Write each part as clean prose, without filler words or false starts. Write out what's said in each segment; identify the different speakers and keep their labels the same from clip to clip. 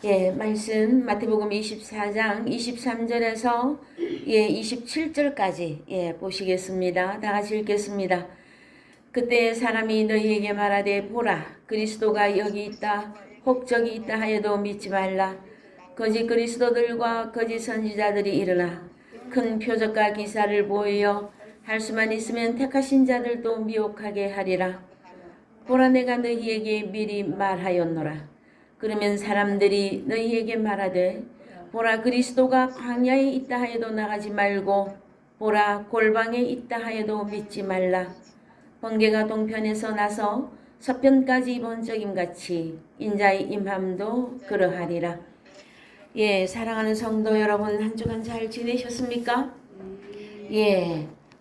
Speaker 1: 말씀 마태복음 24장 23절에서 27절까지 보시겠습니다. 다 같이 읽겠습니다. 그때 사람이 너희에게 말하되 보라 그리스도가 여기 있다 혹 저기 있다 하여도 믿지 말라. 거짓 그리스도들과 거짓 선지자들이 일어나 큰 표적과 기사를 보이어 할 수만 있으면 택하신 자들도 미혹하게 하리라. 보라 내가 너희에게 미리 말하였노라. 그러면 사람들이 너희에게 말하되 보라 그리스도가 광야에 있다 하여도 나가지 말고 보라 골방에 있다 하여도 믿지 말라. 번개가 동편에서 나서 서편까지 번쩍임같이 인자의 임함도 그러하리라. 사랑하는 성도 여러분, 한 주간 잘 지내셨습니까?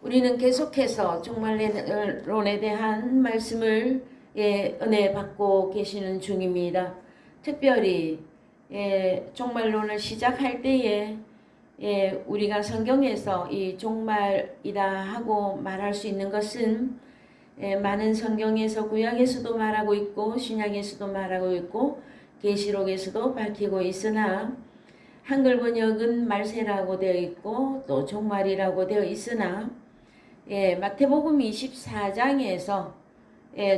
Speaker 1: 우리는 계속해서 종말론에 대한 말씀을 은혜 받고 계시는 중입니다. 특별히 종말론을 시작할 때에 우리가 성경에서 이 종말이다 하고 말할 수 있는 것은 많은 성경에서 구약에서도 말하고 있고 신약에서도 말하고 있고 계시록에서도 밝히고 있으나 한글 번역은 말세라고 되어 있고 또 종말이라고 되어 있으나 마태복음 24장에서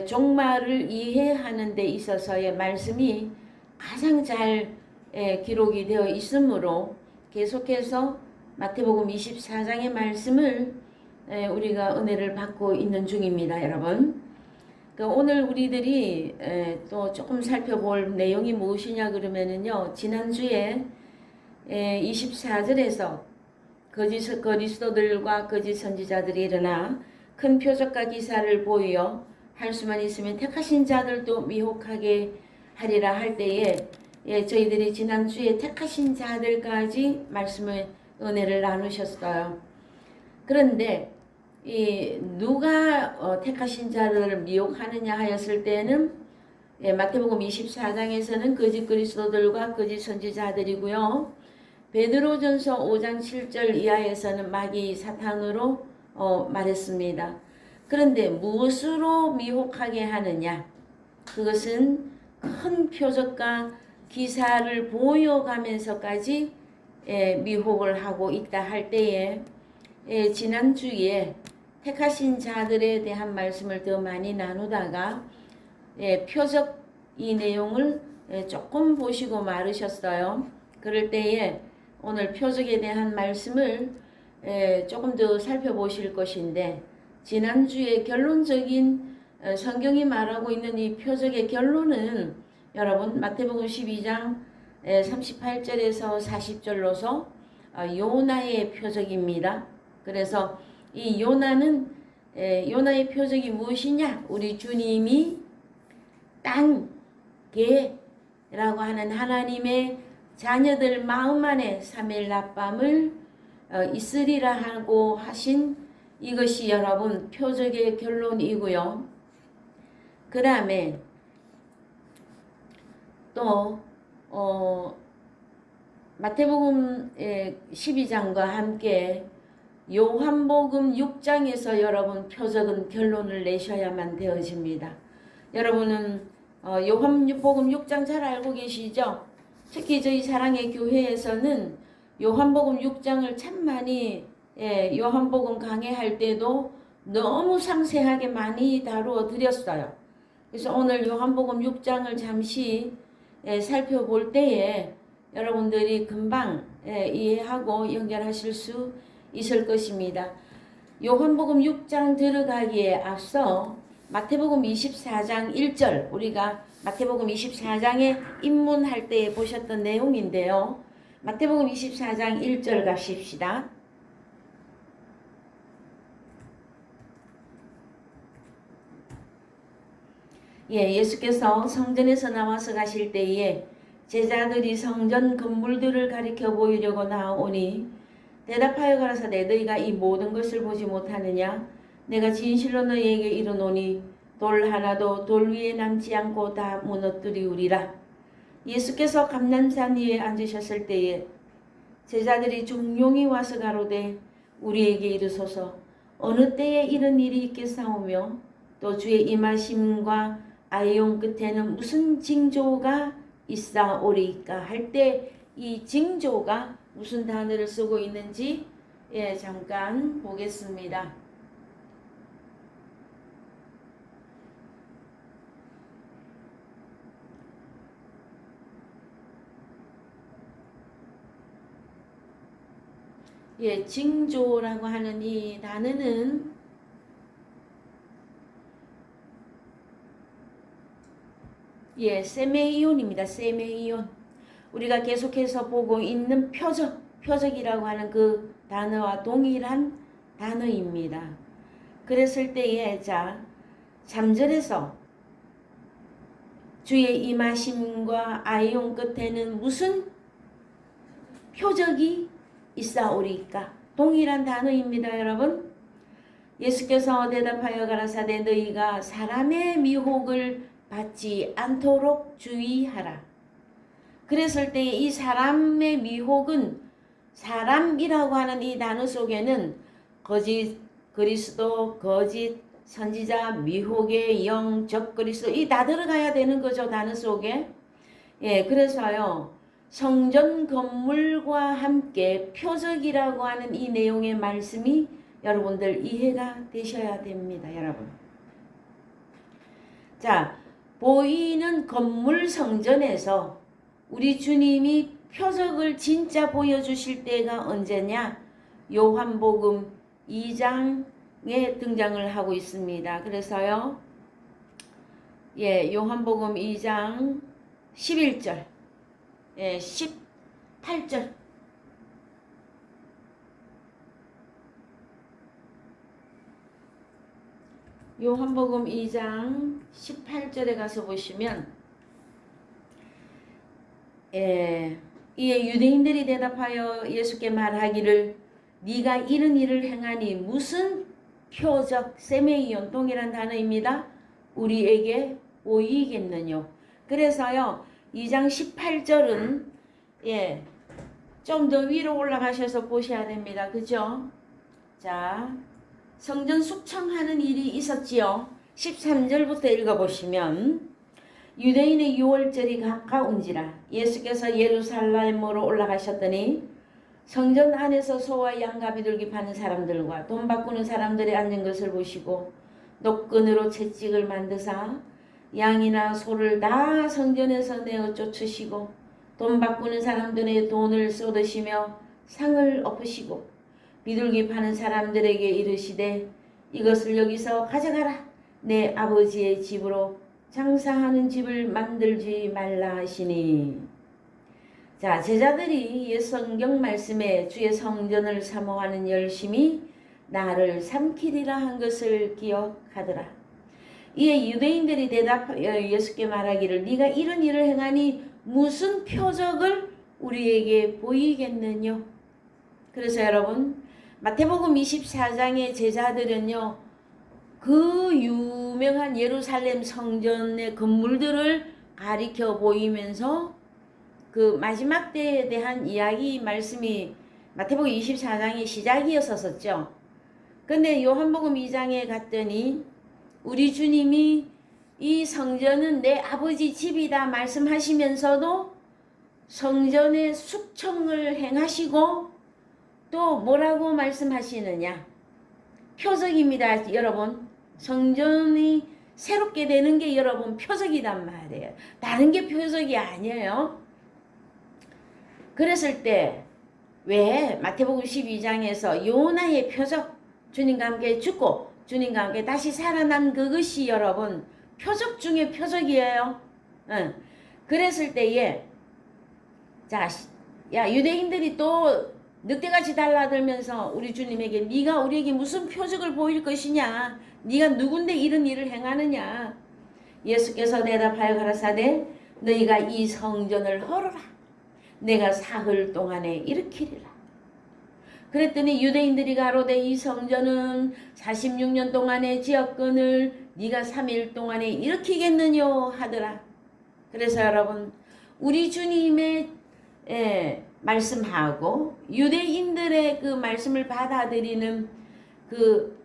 Speaker 1: 종말을 이해하는 데 있어서의 말씀이 가장 잘 기록이 되어 있으므로 계속해서 마태복음 24장의 말씀을 우리가 은혜를 받고 있는 중입니다. 여러분, 오늘 우리들이 또 조금 살펴볼 내용이 무엇이냐 그러면은요, 지난주에 24절에서 거짓 그리스도들과 거짓 선지자들이 일어나 큰 표적과 기사를 보여 할 수만 있으면 택하신 자들도 미혹하게 하리라 할 때에 저희들이 지난주에 택하신 자들까지 말씀을 은혜를 나누셨어요. 그런데 누가 택하신 자들을 미혹하느냐 하였을 때는 마태복음 24장에서는 거짓 그리스도들과 거짓 선지자들이고요. 베드로전서 5장 7절 이하에서는 마귀 사탄으로 말했습니다. 그런데 무엇으로 미혹하게 하느냐? 그것은 큰 표적과 기사를 보여가면서까지 미혹을 하고 있다 할 때에 지난주에 택하신 자들에 대한 말씀을 더 많이 나누다가 표적 이 내용을 조금 보시고 말으셨어요. 그럴 때에 오늘 표적에 대한 말씀을 조금 더 살펴보실 것인데 지난주에 결론적인 성경이 말하고 있는 이 표적의 결론은 여러분 마태복음 12장 38절에서 40절로서 요나의 표적입니다. 그래서 이 요나는 요나의 표적이 무엇이냐? 우리 주님이 땅, 개라고 하는 하나님의 자녀들 마음 안에 3일 낮밤을 있으리라 하고 하신 이것이 여러분 표적의 결론이고요. 그 다음에 또 마태복음 12장과 함께 요한복음 6장에서 여러분 표적은 결론을 내셔야만 되어집니다. 여러분은 요한복음 6장 잘 알고 계시죠? 특히 저희 사랑의 교회에서는 요한복음 6장을 참 많이 요한복음 강해할 때도 너무 상세하게 많이 다루어 드렸어요. 그래서 오늘 요한복음 6장을 잠시 살펴볼 때에 여러분들이 금방 이해하고 연결하실 수 있을 것입니다. 요한복음 6장 들어가기에 앞서 마태복음 24장 1절 우리가 마태복음 24장에 입문할 때 보셨던 내용인데요. 마태복음 24장 1절 가십시다. 예수께서 성전에서 나와서 가실 때에 제자들이 성전 건물들을 가리켜 보이려고 나오니 대답하여 가라사대 너희가 이 모든 것을 보지 못하느냐? 내가 진실로 너희에게 이르노니 돌 하나도 돌 위에 남지 않고 다 무너뜨리우리라. 예수께서 감람산 위에 앉으셨을 때에 제자들이 종용이 와서 가로되 우리에게 이르소서 어느 때에 이런 일이 있겠사오며 또 주의 임하심과 아이용 끝에는 무슨 징조가 있사오리이까 할 때 이 징조가 무슨 단어를 쓰고 있는지 잠깐 보겠습니다. 징조라고 하는 이 단어는 세메이온입니다. 세메이온. 우리가 계속해서 보고 있는 표적이라고 하는 그 단어와 동일한 단어입니다. 그랬을 때에 3절에서 주의 임하심과 아이온 끝에는 무슨 표적이 있사오리까? 동일한 단어입니다, 여러분. 예수께서 대답하여 가라사대 너희가 사람의 미혹을 받지 않도록 주의하라. 그랬을 때 이 사람의 미혹은 사람이라고 하는 이 단어 속에는 거짓 그리스도, 거짓 선지자, 미혹의 영, 적그리스도 이 다 들어가야 되는 거죠, 단어 속에. 그래서요. 성전 건물과 함께 표적이라고 하는 이 내용의 말씀이 여러분들 이해가 되셔야 됩니다, 여러분. 보이는 건물 성전에서 우리 주님이 표적을 진짜 보여주실 때가 언제냐? 요한복음 2장에 등장을 하고 있습니다. 그래서요, 요한복음 2장 11절, 18절. 요한복음 2장 18절에 가서 보시면 이에 유대인들이 대답하여 예수께 말하기를 네가 이런 일을 행하니 무슨 표적, 세메이온 동일한 단어입니다. 우리에게 보이겠느뇨. 그래서요 2장 18절은 좀 더 위로 올라가셔서 보셔야 됩니다. 그죠? 성전 숙청하는 일이 있었지요. 13절부터 읽어보시면 유대인의 유월절이 가까운지라 예수께서 예루살렘으로 올라가셨더니 성전 안에서 소와 양 비둘기 파는 사람들과 돈 바꾸는 사람들이 앉은 것을 보시고 노끈으로 채찍을 만드사 양이나 소를 다 성전에서 내어 쫓으시고 돈 바꾸는 사람들의 돈을 쏟으시며 상을 엎으시고 비둘기 파는 사람들에게 이르시되 이것을 여기서 가져가라. 내 아버지의 집으로 장사하는 집을 만들지 말라 하시니. 제자들이 옛 성경 말씀에 주의 성전을 사모하는 열심이 나를 삼키리라 한 것을 기억하더라. 이에 유대인들이 예수께 말하기를 네가 이런 일을 행하니 무슨 표적을 우리에게 보이겠느냐. 그래서 여러분 마태복음 24장의 제자들은요 그 유명한 예루살렘 성전의 건물들을 가리켜 보이면서 그 마지막 때에 대한 이야기 말씀이 마태복음 24장의 시작이었었죠. 근데 요한복음 2장에 갔더니 우리 주님이 이 성전은 내 아버지 집이다 말씀하시면서도 성전의 숙청을 행하시고 또 뭐라고 말씀하시느냐? 표적입니다, 여러분. 성전이 새롭게 되는 게 여러분 표적이란 말이에요. 다른 게 표적이 아니에요. 그랬을 때 왜 마태복음 12장에서 요나의 표적, 주님과 함께 죽고 주님과 함께 다시 살아난 그것이 여러분 표적 중에 표적이에요. 그랬을 때에 유대인들이 또 늑대같이 달라들면서 우리 주님에게 네가 우리에게 무슨 표적을 보일 것이냐, 네가 누군데 이런 일을 행하느냐. 예수께서 대답하여 가라사대 너희가 이 성전을 헐어라. 내가 사흘 동안에 일으키리라. 그랬더니 유대인들이 가로되 이 성전은 46년 동안의 지역권을 네가 3일 동안에 일으키겠느냐 하더라. 그래서 여러분 우리 주님의 말씀하고 유대인들의 그 말씀을 받아들이는 그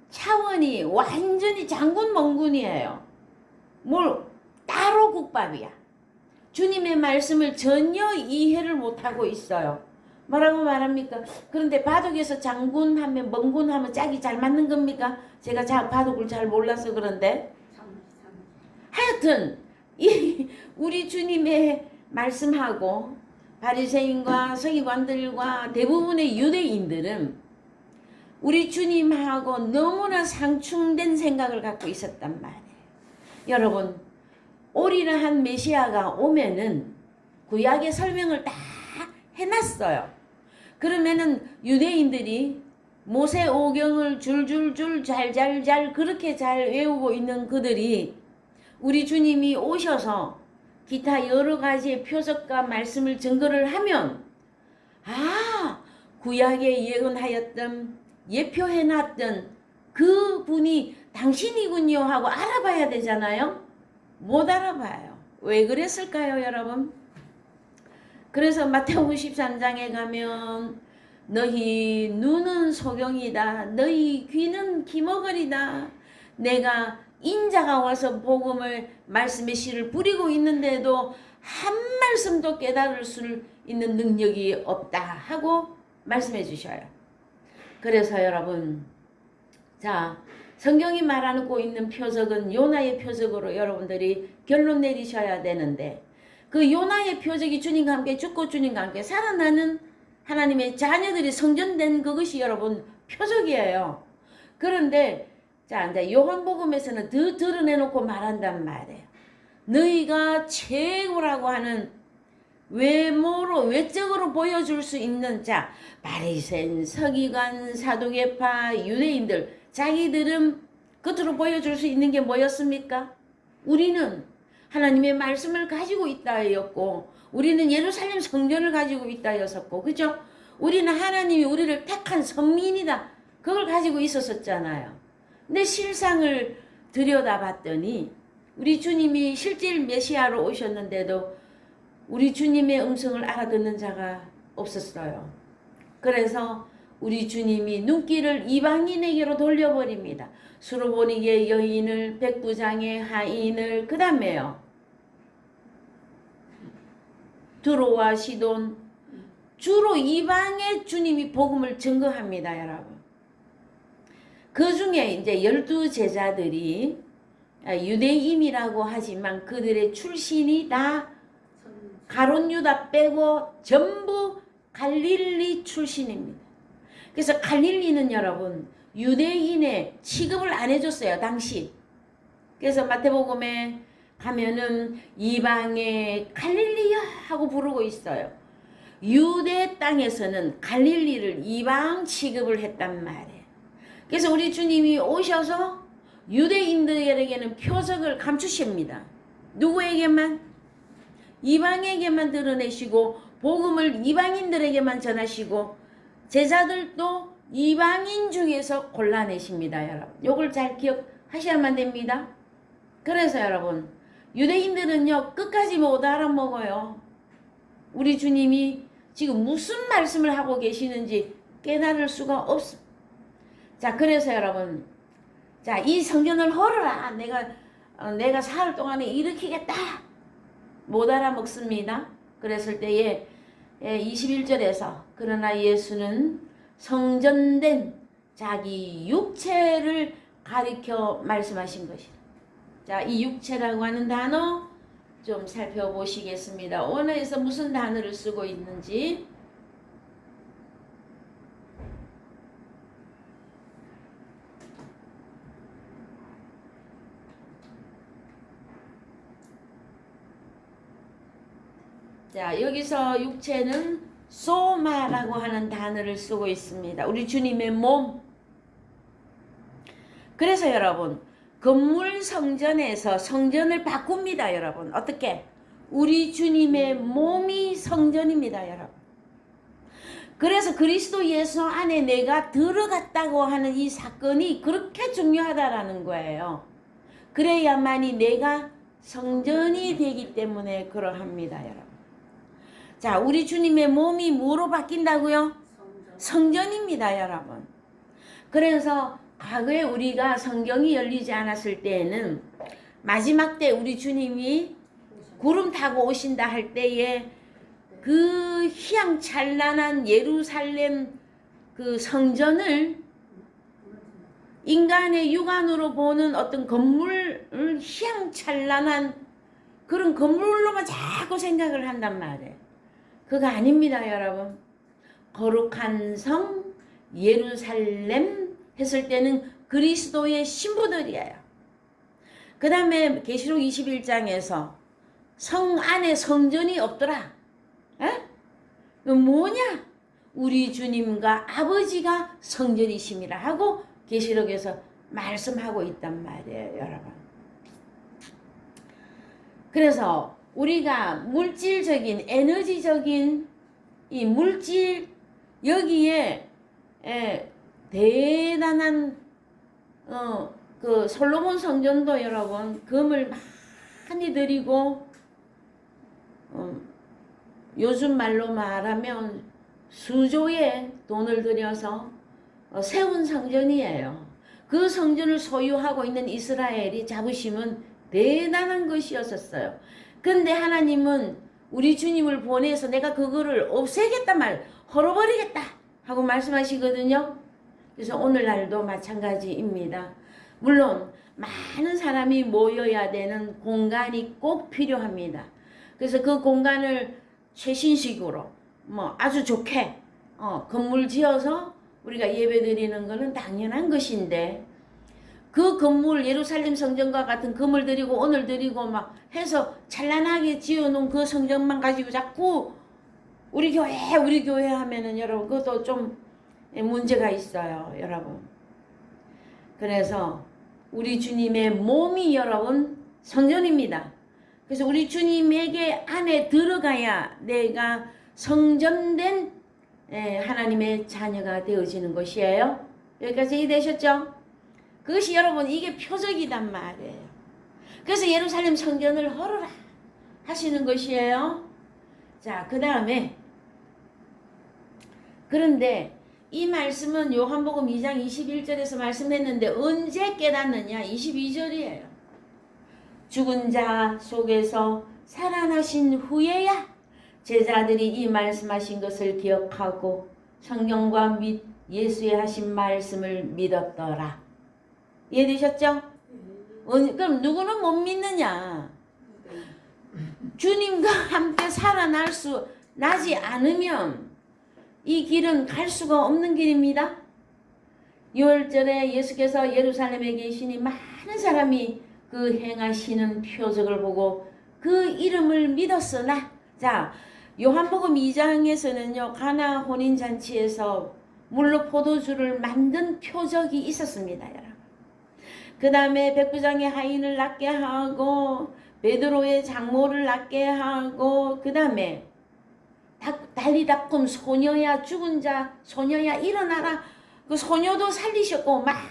Speaker 1: 차원이 완전히 장군 멍군이에요. 뭘 따로 국밥이야. 주님의 말씀을 전혀 이해를 못하고 있어요. 뭐라고 말합니까? 그런데 바둑에서 장군하면 멍군하면 짝이 잘 맞는 겁니까? 제가 바둑을 잘 몰라서 그런데 하여튼 우리 주님의 말씀하고 바리새인과 서기관들과 대부분의 유대인들은 우리 주님하고 너무나 상충된 생각을 갖고 있었단 말이에요. 여러분, 오리라한 메시아가 오면은 구약의 설명을 다 해놨어요. 그러면은 유대인들이 모세오경을 줄줄줄 잘잘잘 그렇게 잘 외우고 있는 그들이 우리 주님이 오셔서 기타 여러 가지의 표적과 말씀을 증거를 하면 구약에 예언하였던 예표해놨던 그 분이 당신이군요 하고 알아봐야 되잖아요. 못 알아봐요. 왜 그랬을까요, 여러분? 그래서 마태복음 13장에 가면 너희 눈은 소경이다. 너희 귀는 귀머거리다. 내가 인자가 와서 복음을 말씀의 씨를 뿌리고 있는데도 한 말씀도 깨달을 수 있는 능력이 없다 하고 말씀해 주셔요. 그래서 여러분, 자, 성경이 말하고 있는 표적은 요나의 표적으로 여러분들이 결론 내리셔야 되는데, 그 요나의 표적이 주님과 함께 죽고 주님과 함께 살아나는 하나님의 자녀들이 성전된 그것이 여러분 표적이에요. 그런데 자, 이제 요한복음에서는 더 드러내놓고 말한단 말이에요. 너희가 최고라고 하는 외모로 외적으로 보여줄 수 있는 바리새인, 서기관, 사두개파, 유대인들 자기들은 겉으로 보여줄 수 있는 게 뭐였습니까? 우리는 하나님의 말씀을 가지고 있다였고 우리는 예루살렘 성전을 가지고 있다였었고 그죠? 우리는 하나님이 우리를 택한 선민이다. 그걸 가지고 있었잖아요. 근데 실상을 들여다봤더니 우리 주님이 실제 메시아로 오셨는데도 우리 주님의 음성을 알아듣는 자가 없었어요. 그래서 우리 주님이 눈길을 이방인에게로 돌려버립니다. 수로보니게 여인을, 백부장의 하인을, 그 다음에요. 두로와 시돈, 주로 이방의 주님이 복음을 증거합니다, 여러분. 그 중에 이제 12제자들이 유대인이라고 하지만 그들의 출신이 다 가룟 유다 빼고 전부 갈릴리 출신입니다. 그래서 갈릴리는 여러분 유대인의 취급을 안 해줬어요, 당시. 그래서 마태복음에 가면은 이방의 갈릴리야 하고 부르고 있어요. 유대 땅에서는 갈릴리를 이방 취급을 했단 말이에요. 그래서 우리 주님이 오셔서 유대인들에게는 표적을 감추십니다. 누구에게만? 이방에게만 드러내시고 복음을 이방인들에게만 전하시고 제자들도 이방인 중에서 골라내십니다, 여러분. 요걸 잘 기억하셔야만 됩니다. 그래서 여러분, 유대인들은요 끝까지 못 알아먹어요. 우리 주님이 지금 무슨 말씀을 하고 계시는지 깨달을 수가 없습니다. 자, 그래서 여러분, 자, 이 성전을 헐어라. 내가 사흘 동안에 일으키겠다. 못 알아먹습니다. 그랬을 때에 21절에서 그러나 예수는 성전된 자기 육체를 가리켜 말씀하신 것이다. 자, 이 육체라고 하는 단어 좀 살펴보시겠습니다. 원어에서 무슨 단어를 쓰고 있는지. 자, 여기서 육체는 소마라고 하는 단어를 쓰고 있습니다. 우리 주님의 몸. 그래서 여러분, 건물 성전에서 성전을 바꿉니다, 여러분. 어떻게? 우리 주님의 몸이 성전입니다, 여러분. 그래서 그리스도 예수 안에 내가 들어갔다고 하는 이 사건이 그렇게 중요하다라는 거예요. 그래야만이 내가 성전이 되기 때문에 그러합니다, 여러분. 자, 우리 주님의 몸이 뭐로 바뀐다고요? 성전입니다, 여러분. 그래서 과거에 우리가 성경이 열리지 않았을 때에는 마지막 때 우리 주님이 구름 타고 오신다 할 때에 그 희양찬란한 예루살렘 그 성전을 인간의 육안으로 보는 어떤 건물을 희양찬란한 그런 건물로만 자꾸 생각을 한단 말이에요. 그거 아닙니다, 여러분. 거룩한 성 예루살렘 했을 때는 그리스도의 신부들이에요. 그 다음에 계시록 21장에서 성 안에 성전이 없더라. 에? 뭐냐? 우리 주님과 아버지가 성전이심이라 하고 계시록에서 말씀하고 있단 말이에요, 여러분. 그래서 우리가 물질적인 에너지적인 이 물질 여기에 대단한 그 솔로몬 성전도 여러분 금을 많이 들이고 요즘 말로 말하면 수조의 돈을 들여서 세운 성전이에요. 그 성전을 소유하고 있는 이스라엘이 자부심은 대단한 것이었었어요. 근데 하나님은 우리 주님을 보내서 내가 그거를 없애겠다 말, 헐어버리겠다 하고 말씀하시거든요. 그래서 오늘날도 마찬가지입니다. 물론 많은 사람이 모여야 되는 공간이 꼭 필요합니다. 그래서 그 공간을 최신식으로 뭐 아주 좋게 건물 지어서 우리가 예배 드리는 것은 당연한 것인데 그 건물 예루살렘 성전과 같은 금을 드리고 오늘 드리고 막 해서 찬란하게 지어놓은 그 성전만 가지고 자꾸 우리 교회 하면은 여러분 그것도 좀 문제가 있어요, 여러분. 그래서 우리 주님의 몸이 여러분 성전입니다. 그래서 우리 주님에게 안에 들어가야 내가 성전된 하나님의 자녀가 되어지는 것이에요. 여기까지 이해되셨죠? 그것이 여러분 이게 표적이단 말이에요. 그래서 예루살렘 성전을 헐어라 하시는 것이에요. 자, 그 다음에 그런데 이 말씀은 요한복음 2장 21절에서 말씀했는데 언제 깨닫느냐? 22절이에요. 죽은 자 속에서 살아나신 후에야 제자들이 이 말씀하신 것을 기억하고 성경과 및 예수의 하신 말씀을 믿었더라. 이해되셨죠? 그럼 누구는 못 믿느냐? 주님과 함께 살아날 수 나지 않으면 이 길은 갈 수가 없는 길입니다. 6월절에 예수께서 예루살렘에 계시니 많은 사람이 그 행하시는 표적을 보고 그 이름을 믿었으나, 자, 요한복음 2장에서는요 가나 혼인잔치에서 물로 포도주를 만든 표적이 있었습니다, 여러분. 그 다음에 백부장의 하인을 낫게 하고 베드로의 장모를 낫게 하고 그 다음에 달리다꿈 소녀야 죽은 자 소녀야 일어나라 그 소녀도 살리셨고 많은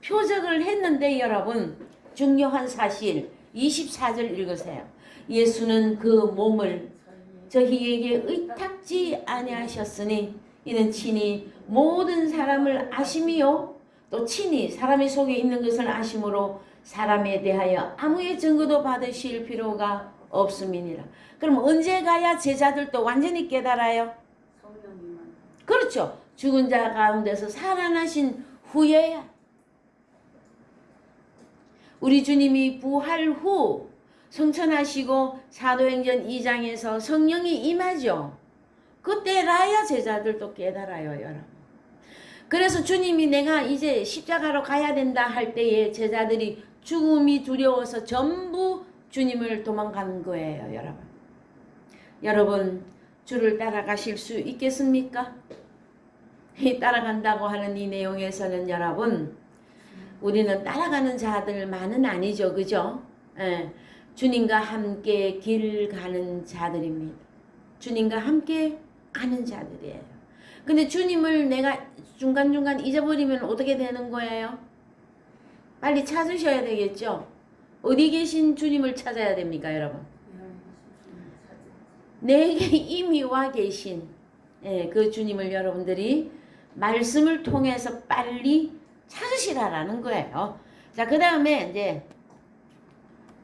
Speaker 1: 표적을 했는데 여러분 중요한 사실 24절 읽으세요. 예수는 그 몸을 저희에게 의탁지 아니하셨으니 이는 친히 모든 사람을 아심이요 또 친히 사람의 속에 있는 것을 아심으로 사람에 대하여 아무의 증거도 받으실 필요가 없음이니라. 그럼 언제 가야 제자들도 완전히 깨달아요? 그렇죠. 죽은 자 가운데서 살아나신 후에야. 우리 주님이 부활 후 성천하시고 사도행전 2장에서 성령이 임하죠. 그때라야 제자들도 깨달아요, 여러분. 그래서 주님이 내가 이제 십자가로 가야 된다 할 때에 제자들이 죽음이 두려워서 전부 주님을 도망가는 거예요, 여러분. 여러분, 주를 따라가실 수 있겠습니까? 따라간다고 하는 이 내용에서는 여러분, 우리는 따라가는 자들만은 아니죠, 그죠? 예, 주님과 함께 길 가는 자들입니다. 주님과 함께 가는 자들이에요. 근데 주님을 내가 중간중간 잊어버리면 어떻게 되는 거예요? 빨리 찾으셔야 되겠죠? 어디 계신 주님을 찾아야 됩니까, 여러분? 내게 이미 와 계신 그 주님을 여러분들이 말씀을 통해서 빨리 찾으시라라는 거예요. 자, 그 다음에 이제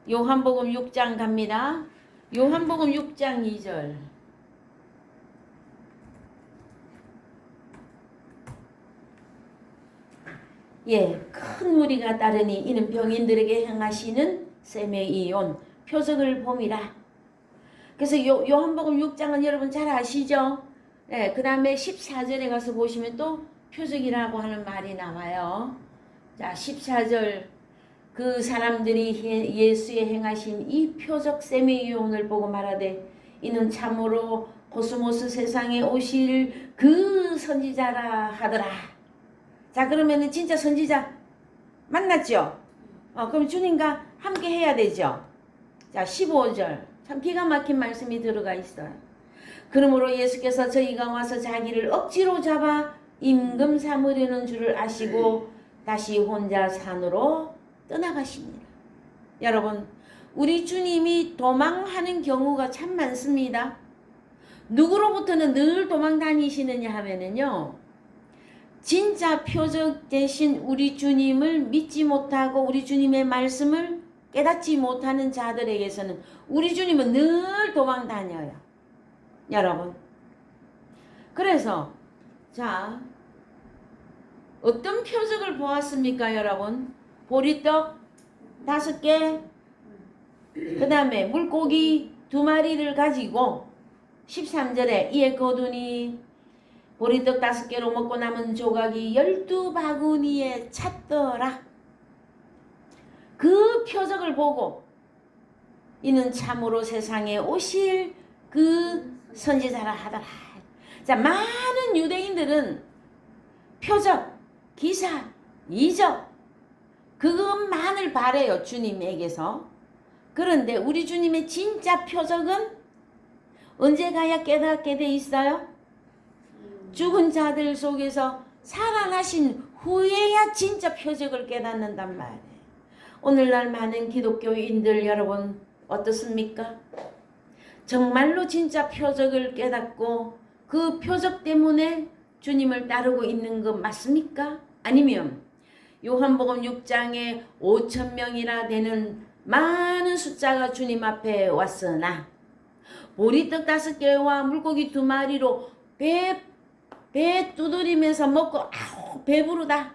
Speaker 1: 요한복음 6장 갑니다. 요한복음 6장 2절. 예, 큰 무리가 따르니 이는 병인들에게 행하시는 세메이온 표적을 봄이라. 그래서 요한복음 6장은 여러분 잘 아시죠? 예, 그 다음에 14절에 가서 보시면 또 표적이라고 하는 말이 나와요. 자, 14절. 그 사람들이 예수의 행하신 이 표적 세메이온을 보고 말하되 이는 참으로 코스모스 세상에 오실 그 선지자라 하더라. 자, 그러면은 진짜 선지자 만났죠? 그럼 주님과 함께 해야 되죠? 자, 15절. 참 기가 막힌 말씀이 들어가 있어요. 그러므로 예수께서 저희가 와서 자기를 억지로 잡아 임금 삼으려는 줄을 아시고 다시 혼자 산으로 떠나가십니다. 여러분, 우리 주님이 도망하는 경우가 참 많습니다. 누구로부터는 늘 도망 다니시느냐 하면은요, 진짜 표적 대신 우리 주님을 믿지 못하고 우리 주님의 말씀을 깨닫지 못하는 자들에게서는 우리 주님은 늘 도망 다녀요. 여러분. 그래서 자, 어떤 표적을 보았습니까, 여러분? 보리떡 5개, 그 다음에 물고기 2마리를 가지고 13절에 이에 거두니 보리떡 5개로 먹고 남은 조각이 12바구니에 찼더라. 그 표적을 보고 이는 참으로 세상에 오실 그 선지자라 하더라. 자, 많은 유대인들은 표적, 기사, 이적 그것만을 바래요, 주님에게서. 그런데 우리 주님의 진짜 표적은 언제 가야 깨닫게 돼 있어요? 죽은 자들 속에서 살아나신 후에야 진짜 표적을 깨닫는단 말이에요. 오늘날 많은 기독교인들 여러분 어떻습니까? 정말로 진짜 표적을 깨닫고 그 표적 때문에 주님을 따르고 있는 것 맞습니까? 아니면 요한복음 6장에 5,000명이나 되는 많은 숫자가 주님 앞에 왔으나 보리떡 5개와 물고기 2마리로 배 두드리면서 먹고 아우 배부르다.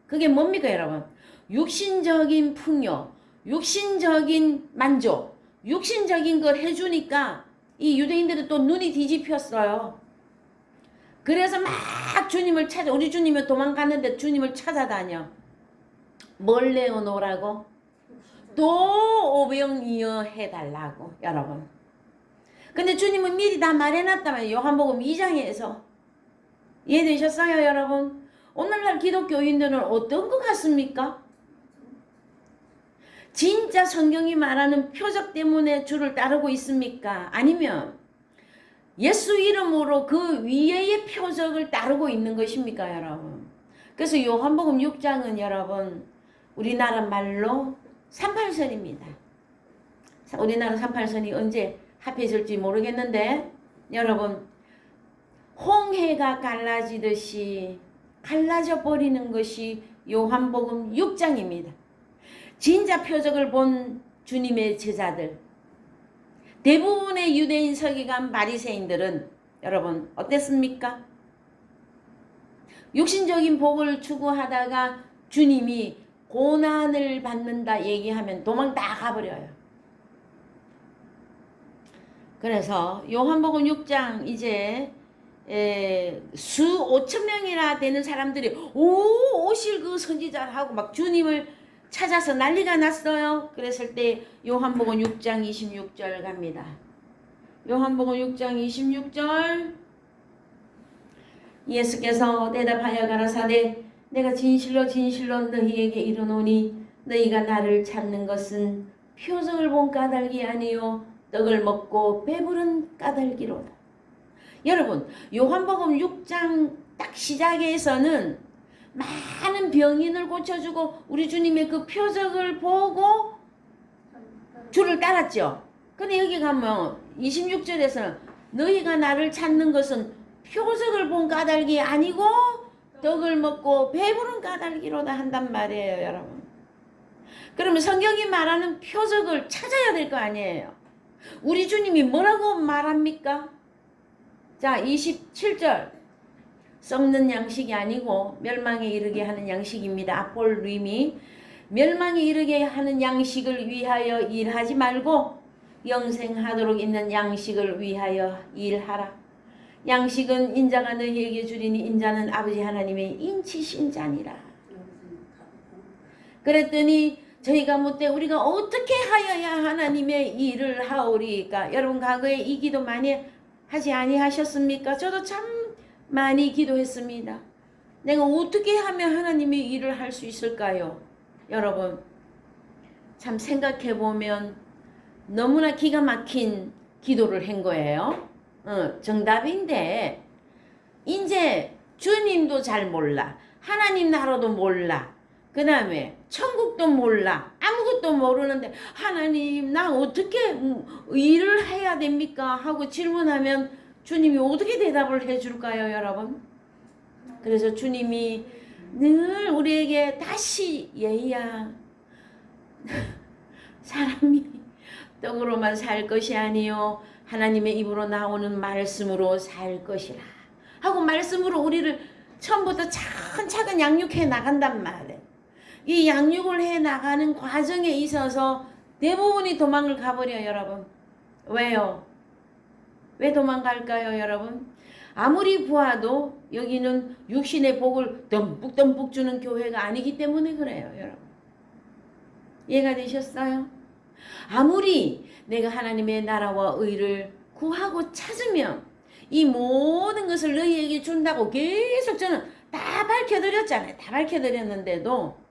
Speaker 1: 그게 뭡니까 여러분? 육신적인 풍요, 육신적인 만족, 육신적인 걸 해주니까 이 유대인들은 또 눈이 뒤집혔어요. 그래서 막 주님을 찾아, 우리 주님이 도망갔는데 주님을 찾아다녀. 뭘 내어놓으라고? 또 오병이어 해달라고, 여러분. 근데 주님은 미리 다 말해놨다면 요한복음 2장에서 이해되셨어요, 여러분? 오늘날 기독교인들은 어떤 것 같습니까? 진짜 성경이 말하는 표적 때문에 주를 따르고 있습니까? 아니면 예수 이름으로 그 위에의 표적을 따르고 있는 것입니까, 여러분? 그래서 요한복음 6장은 여러분 우리나라 말로 38선입니다. 우리나라 38선이 언제 합해질지 모르겠는데 여러분 홍해가 갈라지듯이 갈라져 버리는 것이 요한복음 6장입니다. 진짜 표적을 본 주님의 제자들, 대부분의 유대인 서기관 바리새인들은 여러분 어땠습니까? 육신적인 복을 추구하다가 주님이 고난을 받는다 얘기하면 도망 다 가버려요. 그래서 요한복음 6장 이제 수 5,000명이나 되는 사람들이 오실 그 선지자하고 막 주님을 찾아서 난리가 났어요. 그랬을 때 요한복음 6장 26절 갑니다. 요한복음 6장 26절 예수께서 대답하여 가라사대 내가 진실로 진실로 너희에게 이르노니 너희가 나를 찾는 것은 표적을 본 까닭이 아니요 떡을 먹고 배부른 까닭이로다. 여러분 요한복음 6장 딱 시작에서는 많은 병인을 고쳐주고 우리 주님의 그 표적을 보고 주를 따랐죠. 근데 여기 가면 26절에서는 너희가 나를 찾는 것은 표적을 본 까닭이 아니고 떡을 먹고 배부른 까닭이로다 한단 말이에요, 여러분. 그러면 성경이 말하는 표적을 찾아야 될 거 아니에요. 우리 주님이 뭐라고 말합니까? 자, 27절. 썩는 양식이 아니고 멸망에 이르게 하는 양식입니다. 아폴림이 멸망에 이르게 하는 양식을 위하여 일하지 말고 영생하도록 있는 양식을 위하여 일하라. 양식은 인자가 너희에게 주리니 인자는 아버지 하나님의 인치신 자니라. 그랬더니 저희가 묻되 우리가 어떻게 하여야 하나님의 일을 하오리까? 여러분 과거에 이 기도 많이 하지 아니하셨습니까? 저도 참 많이 기도했습니다. 내가 어떻게 하면 하나님의 일을 할 수 있을까요? 여러분 참 생각해 보면 너무나 기가 막힌 기도를 한 거예요. 정답인데 이제 주님도 잘 몰라. 하나님 나라도 몰라. 그 다음에 천국도 몰라. 아무것도 모르는데 하나님 나 어떻게 일을 해야 됩니까? 하고 질문하면 주님이 어떻게 대답을 해줄까요, 여러분? 그래서 주님이 늘 우리에게 다시 얘야 사람이 떡으로만 살 것이 아니요 하나님의 입으로 나오는 말씀으로 살 것이라 하고 말씀으로 우리를 처음부터 차근차근 양육해 나간단 말이에요. 이 양육을 해 나가는 과정에 있어서 대부분이 도망을 가버려요, 여러분. 왜요? 왜 도망갈까요, 여러분? 아무리 보아도 여기는 육신의 복을 듬뿍듬뿍 주는 교회가 아니기 때문에 그래요, 여러분. 이해가 되셨어요? 아무리 내가 하나님의 나라와 의를 구하고 찾으면 이 모든 것을 너희에게 준다고 계속 저는 다 밝혀드렸잖아요. 다 밝혀드렸는데도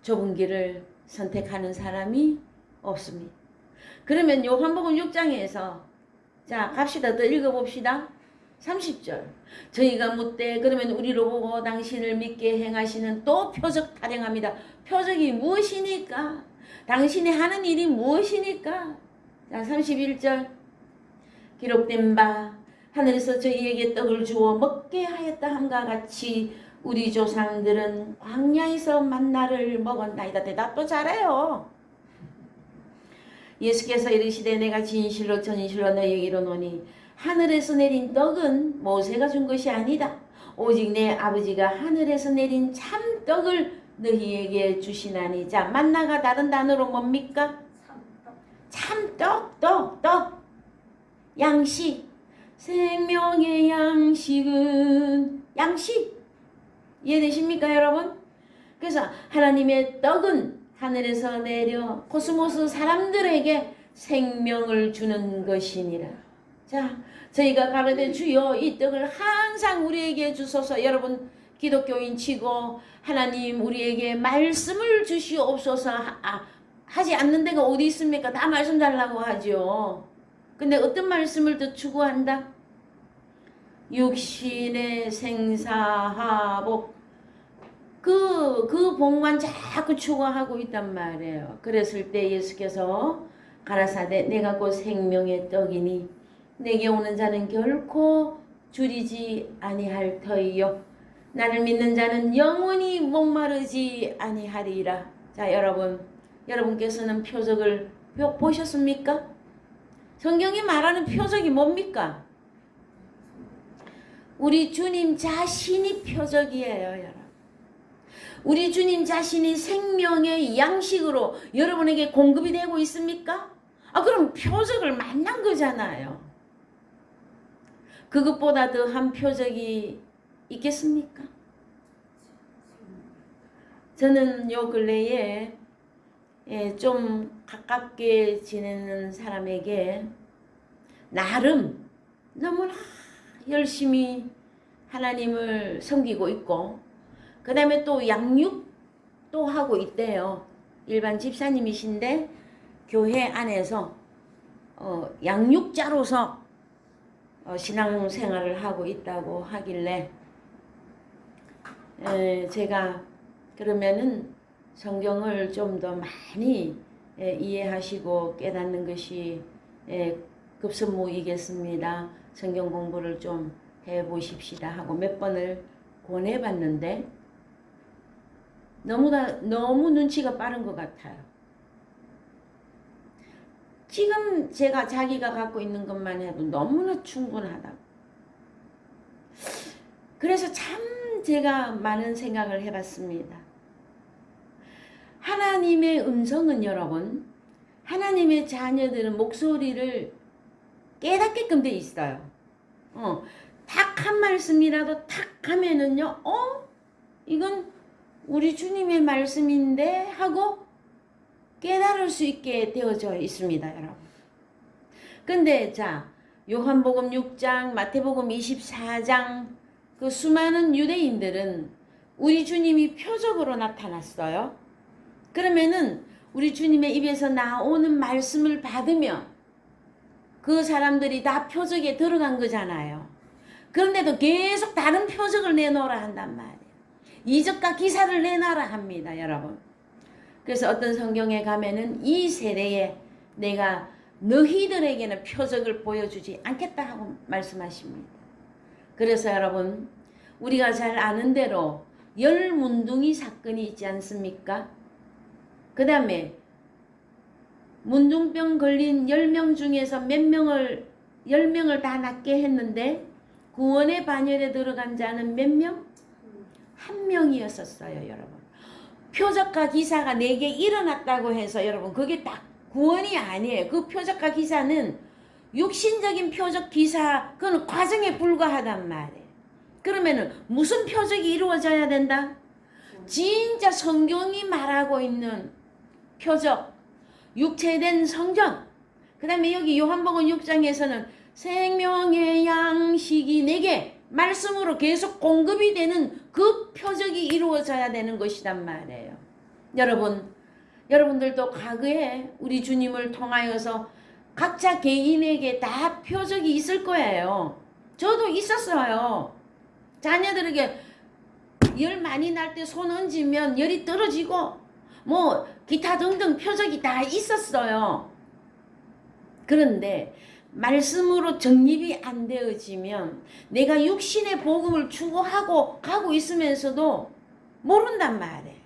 Speaker 1: 좁은 길을 선택하는 사람이 없습니다. 그러면 요한복음 6장에서 자 갑시다. 더 읽어봅시다. 30절 저희가 묻되 그러면 우리로 보고 당신을 믿게 행하시는 또 표적 타령합니다. 표적이 무엇이니까? 당신이 하는 일이 무엇이니까? 자 31절 기록된 바 하늘에서 저희에게 떡을 주어 먹게 하였다 함과 같이 우리 조상들은 광야에서 만나를 먹었나이다. 대답도 잘해요. 예수께서 이르시되 내가 진실로 진실로 너희에게 이르노니 하늘에서 내린 떡은 모세가 준 것이 아니다. 오직 내 아버지가 하늘에서 내린 참떡을 너희에게 주시나니. 자 만나가 다른 단어로 뭡니까? 참떡 떡 양식 생명의 양식은 양식 이해되십니까 여러분? 그래서 하나님의 떡은 하늘에서 내려 코스모스 사람들에게 생명을 주는 것이니라. 자 저희가 가로되 주여 이 떡을 항상 우리에게 주소서. 여러분 기독교인 치고 하나님 우리에게 말씀을 주시옵소서 하지 않는 데가 어디 있습니까? 다 말씀 달라고 하죠. 근데 어떤 말씀을 더 추구한다? 육신의 생사하복 그 복만 자꾸 추구하고 있단 말이에요. 그랬을 때 예수께서 가라사대 내가 곧 생명의 떡이니 내게 오는 자는 결코 줄이지 아니할 터이요 나를 믿는 자는 영원히 목마르지 아니하리라. 자 여러분께서는 표적을 보셨습니까? 성경이 말하는 표적이 뭡니까? 우리 주님 자신이 표적이에요, 여러분. 우리 주님 자신이 생명의 양식으로 여러분에게 공급이 되고 있습니까? 그럼 표적을 만난 거잖아요. 그것보다 더한 표적이 있겠습니까? 저는 요 근래에 좀 가깝게 지내는 사람에게 나름 너무나 열심히 하나님을 섬기고 있고 그 다음에 또 양육도 하고 있대요. 일반 집사님이신데 교회 안에서 양육자로서 신앙생활을 하고 있다고 하길래 제가 그러면은 성경을 좀 더 많이 이해하시고 깨닫는 것이 급선무이겠습니다. 성경 공부를 좀 해보십시다 하고 몇 번을 권해봤는데 너무 눈치가 빠른 것 같아요. 지금 자기가 갖고 있는 것만 해도 너무나 충분하다고. 그래서 참 제가 많은 생각을 해봤습니다. 하나님의 음성은 여러분, 하나님의 자녀들은 목소리를 깨닫게끔 돼 있어요. 탁 한 말씀이라도 탁 하면은요, 이건 우리 주님의 말씀인데 하고 깨달을 수 있게 되어져 있습니다, 여러분. 근데 자, 요한복음 6장, 마태복음 24장, 그 수많은 유대인들은 우리 주님이 표적으로 나타났어요. 그러면은 우리 주님의 입에서 나오는 말씀을 받으면 그 사람들이 다 표적에 들어간 거잖아요. 그런데도 계속 다른 표적을 내놓으라 한단 말이에요. 이적과 기사를 내놔라 합니다, 여러분. 그래서 어떤 성경에 가면은 이 세대에 내가 너희들에게는 표적을 보여주지 않겠다 하고 말씀하십니다. 그래서 여러분, 우리가 잘 아는 대로 열문둥이 사건이 있지 않습니까? 그 다음에 문둥병 걸린 10명 중에서 10명을 다 낫게 했는데 구원의 반열에 들어간 자는 몇 명? 1명이었었어요, 여러분. 표적과 기사가 내게 일어났다고 해서 여러분, 그게 딱 구원이 아니에요. 그 표적과 기사는 육신적인 표적 기사, 그건 과정에 불과하단 말이에요. 그러면은 무슨 표적이 이루어져야 된다? 진짜 성경이 말하고 있는 표적, 육체된 성경. 그 다음에 여기 요한복음 6장에서는 생명의 양식이 내게 말씀으로 계속 공급이 되는 그 표적이 이루어져야 되는 것이란 말이에요. 여러분들도 과거에 우리 주님을 통하여서 각자 개인에게 다 표적이 있을 거예요. 저도 있었어요. 자녀들에게 열 많이 날 때 손 얹으면 열이 떨어지고 뭐 기타 등등 표적이 다 있었어요. 그런데 말씀으로 정립이 안 되어지면 내가 육신의 복음을 추구하고 가고 있으면서도 모른단 말이에요.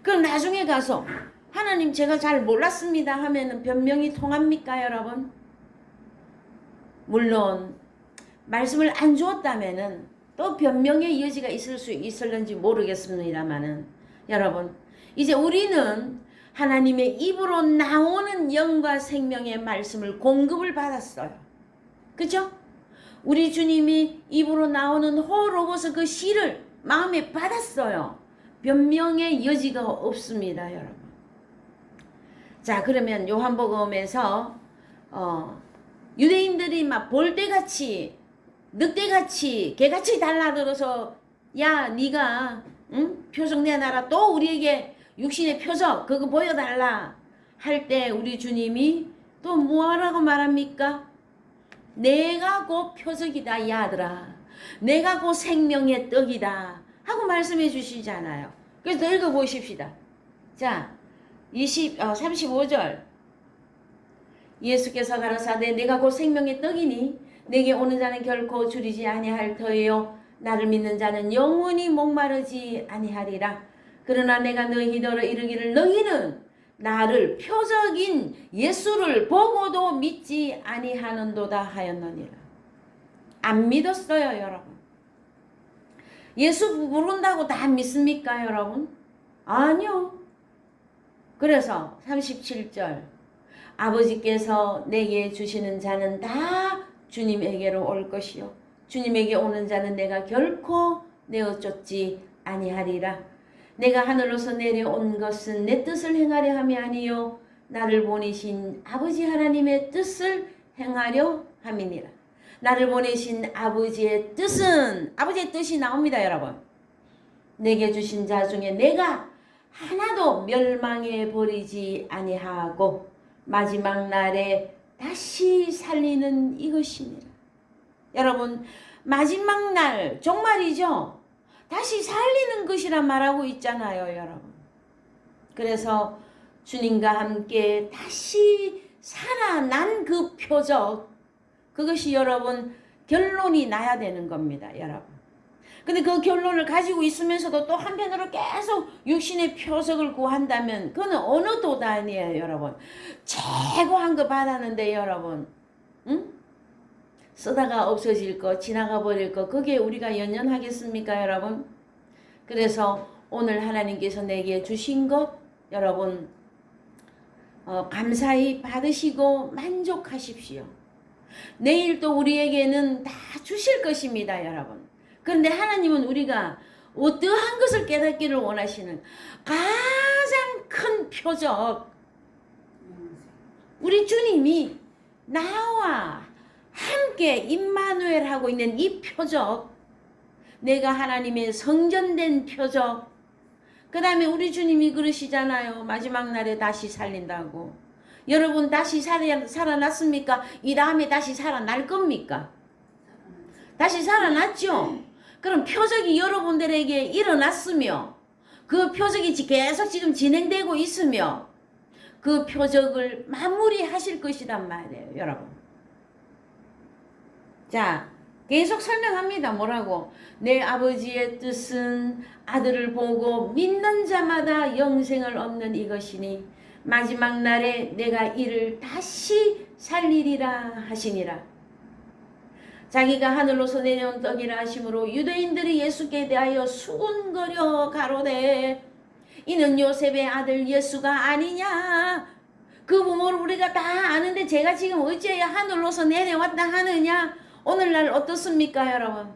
Speaker 1: 그럼 나중에 가서 하나님 제가 잘 몰랐습니다 하면은 변명이 통합니까, 여러분? 물론 말씀을 안 주었다면은 또 변명의 여지가 있을는지 모르겠습니다만은 여러분, 이제 우리는 하나님의 입으로 나오는 영과 생명의 말씀을 공급을 받았어요. 그죠? 우리 주님이 입으로 나오는 호로고서 그 씨를 마음에 받았어요. 변명의 여지가 없습니다, 여러분. 자, 그러면 요한복음에서 유대인들이 막 볼때같이 늑대같이 개같이 달라들어서 야 네가 표적 내놔라, 또 우리에게 육신의 표적 그거 보여달라 할 때 우리 주님이 또 뭐하라고 말합니까? 내가 곧 표적이다 이 아들아, 내가 곧 생명의 떡이다 하고 말씀해 주시잖아요. 그래서 읽어보십시다. 자 35절 예수께서 가라사대 내가 곧 생명의 떡이니 내게 오는 자는 결코 줄이지 아니할 터예요. 나를 믿는 자는 영원히 목마르지 아니하리라. 그러나 내가 너희더러 이르기를 너희는 나를 표적인 예수를 보고도 믿지 아니하는도다 하였느니라. 안 믿었어요, 여러분. 예수 부른다고 다 믿습니까, 여러분? 아니요. 그래서 37절 아버지께서 내게 주시는 자는 다 주님에게로 올 것이요 주님에게 오는 자는 내가 결코 내어쫓지 아니하리라. 내가 하늘로서 내려온 것은 내 뜻을 행하려 함이 아니요 나를 보내신 아버지 하나님의 뜻을 행하려 함이니라. 나를 보내신 아버지의 뜻은, 아버지의 뜻이 나옵니다, 여러분. 내게 주신 자 중에 내가 하나도 멸망해 버리지 아니하고 마지막 날에 다시 살리는 이것이니라. 여러분, 마지막 날 정말이죠. 다시 살리는 것이라 말하고 있잖아요, 여러분. 그래서 주님과 함께 다시 살아난 그 표적, 그것이 여러분 결론이 나야 되는 겁니다, 여러분. 근데 그 결론을 가지고 있으면서도 또 한편으로 계속 육신의 표적을 구한다면 그거는 어느 도단이에요, 여러분. 최고한 거 받았는데, 여러분. 응? 쓰다가 없어질 거, 지나가 버릴 거, 그게 우리가 연연하겠습니까, 여러분? 그래서 오늘 하나님께서 내게 주신 것, 여러분, 감사히 받으시고 만족하십시오. 내일 또 우리에게는 다 주실 것입니다, 여러분. 그런데 하나님은 우리가 어떠한 것을 깨닫기를 원하시는 가장 큰 표적, 우리 주님이 나와 함께 임마누엘 하고 있는 이 표적, 내가 하나님의 성전된 표적, 그 다음에 우리 주님이 그러시잖아요. 마지막 날에 다시 살린다고. 여러분 다시 살아났습니까? 이 다음에 다시 살아날 겁니까? 다시 살아났죠? 그럼 표적이 여러분들에게 일어났으며 그 표적이 계속 지금 진행되고 있으며 그 표적을 마무리하실 것이란 말이에요, 여러분. 자, 계속 설명합니다. 뭐라고? 내 아버지의 뜻은 아들을 보고 믿는 자마다 영생을 얻는 이것이니 마지막 날에 내가 이를 다시 살리리라 하시니라. 자기가 하늘로서 내려온 떡이라 하심으로 유대인들이 예수께 대하여 수군거려 가로되 이는 요셉의 아들 예수가 아니냐. 그 부모를 우리가 다 아는데 제가 지금 어찌해야 하늘로서 내려왔다 하느냐. 오늘날 어떻습니까, 여러분?